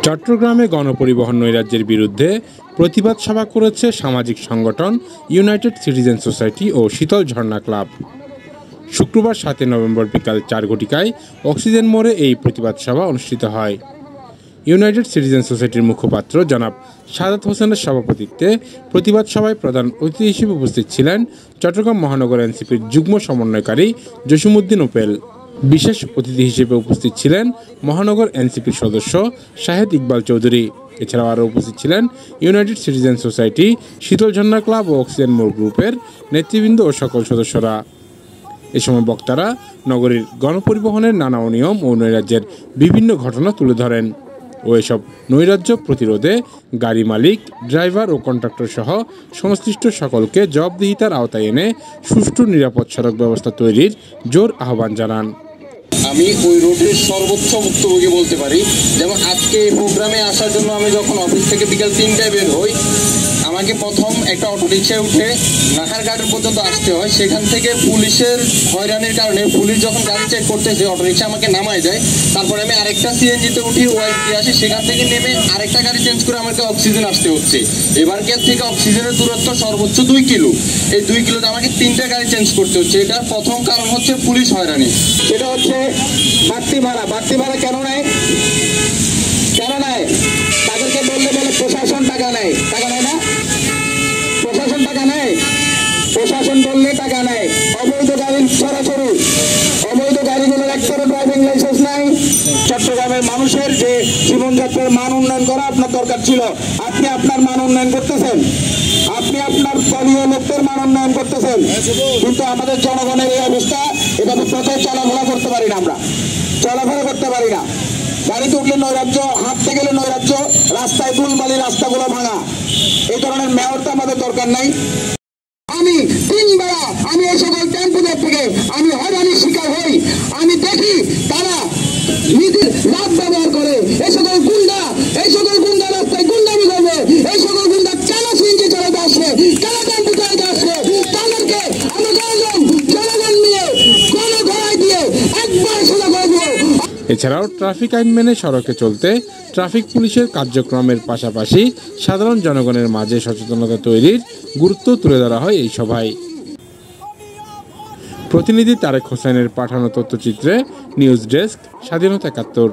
চট্টগ্রামে গণপরিবহন নৈরাজ্যের বিরুদ্ধে প্রতিবাদ সভা করেছে সামাজিক সংগঠন ইউনাইটেড সিটিজেন সোসাইটি ও শীতল ঝর্ণা ক্লাব। শুক্রবার ৭ নভেম্বর বিকাল ৪ ঘটিকায় অক্সিজেন মোড়ে এই প্রতিবাদ সভা অনুষ্ঠিত হয়। ইউনাইটেড সিটিজেন সোসাইটির মুখপাত্র জনাব সাদাত হোসেনের সভাপতিত্বে প্রতিবাদ সভায় প্রধান অতিথি হিসেবে উপস্থিত ছিলেন চট্টগ্রাম মহানগর এনসিপির যুগ্ম সমন্বয়কারী জসিমউদ্দিন ওপেল। বিশেষ অতিথি হিসেবে উপস্থিত ছিলেন মহানগর এনসিপির সদস্য শাহেদ ইকবাল চৌধুরী। এছাড়াও আরও উপস্থিত ছিলেন ইউনাইটেড সিটিজেন সোসাইটি, শীতল ঝর্ণা ক্লাব ও অক্সিজেন মোড় গ্রুপের নেতৃবৃন্দ ও সকল সদস্যরা। এ সময় বক্তারা নগরীর গণপরিবহনের নানা অনিয়ম ও নৈরাজ্যের বিভিন্ন ঘটনা তুলে ধরেন ও এসব নৈরাজ্য প্রতিরোধে গাড়ি মালিক, ড্রাইভার ও কন্ট্রাক্টর সহ সংশ্লিষ্ট সকলকে জবাবদিহিতার আওতায় এনে সুষ্ঠু নিরাপদ সড়ক ব্যবস্থা তৈরির জোর আহ্বান জানান। আমি ওই রোডের সর্বোচ্চ ভুক্তভোগী বলতে পারি। যেমন আজকে এই প্রোগ্রামে আসার জন্য আমি যখন অফিস থেকে বিকাল ৩টায় বের হই, আমাকে প্রথম একটা অটোরিকশায় উঠে নাহারঘাটের পর্যন্ত আসতে হয়। সেখান থেকে পুলিশের হয়রানির কারণে পুলিশ যখন গাড়ি চেক করতেছে অটোরিকশা আমাকে নামায় দেয়। তারপরে আমি আরেকটা সিএনজিতে উঠি, ওয়াইপি আসি, সেখান থেকে নেমে আরেকটা গাড়ি চেঞ্জ করে আমাকে অক্সিজেন আসতে হচ্ছে। এবারকের থেকে অক্সিজেনের দূরত্ব সর্বোচ্চ 2 কিলো। এই 2 কিলোতে আমাকে 3টা গাড়ি চেঞ্জ করতে হচ্ছে। এটার প্রথম কারণ হচ্ছে পুলিশ হয়রানি। সেটা হচ্ছে বাড়তি ভাড়া। বাড়তি ভাড়া কেন নেয়? তাদেরকে বললে বলে প্রশাসন টাকা নেয়। টাকা নেয় না? প্রশাসন টাকা নেয়। প্রশাসন বললে টাকা নেয়। অবৈধ গাড়ির সরাসরি অবৈধ গাড়িগুলোর একটারও ড্রাইভিং লাইসেন্স নাই। চট্টগ্রামের মানুষের যে জীবনযাত্রার মান উন্নয়ন করা আপনার দরকার ছিল, আপনি আপনার মান উন্নয়ন করতেছেন, আপনি আপনার দলীয় লোকদের মান উন্নয়ন করতেছেন, কিন্তু আমাদের জনগণের এই অবস্থা। এভাবে পথে চলাফেরা করতে পারি না, আমরা চলাফেরা করতে পারি না। গাড়িতে উঠলে নৈরাজ্য, হাঁটতে গেলে নৈরাজ্য, রাস্তায় দুলবালি, রাস্তাগুলো ভাঙা। এই ধরনের মেয়র তো আমাদের দরকার নাই। আমি 3 বেলা আমি এই সকল টেম্পুদের থেকে আমি হয়রানির শিকার হই। আমি দেখি তারা নিজের রাত ব্যবহার করে। এই সকল গুন্ডা রাস্তায় গুন্ডামি করবে। এই সকল গুন্ডা কেন সিএনজি চালাতে আসবে, কেন টেম্পু চালাতে আসবে? তাদেরকে আমি জনগণ নিয়ে গণধরায় দিয়ে একবার সোজা করে দেবো। এছাড়াও ট্রাফিক আইন মেনে সড়কে চলতে ট্রাফিক পুলিশের কার্যক্রমের পাশাপাশি সাধারণ জনগণের মাঝে সচেতনতা তৈরির গুরুত্ব তুলে ধরা হয় এই সভায়। প্রতিনিধি তারেক হোসেনের পাঠানো তথ্যচিত্রে নিউজ ডেস্ক, স্বাধীনতা ৭১।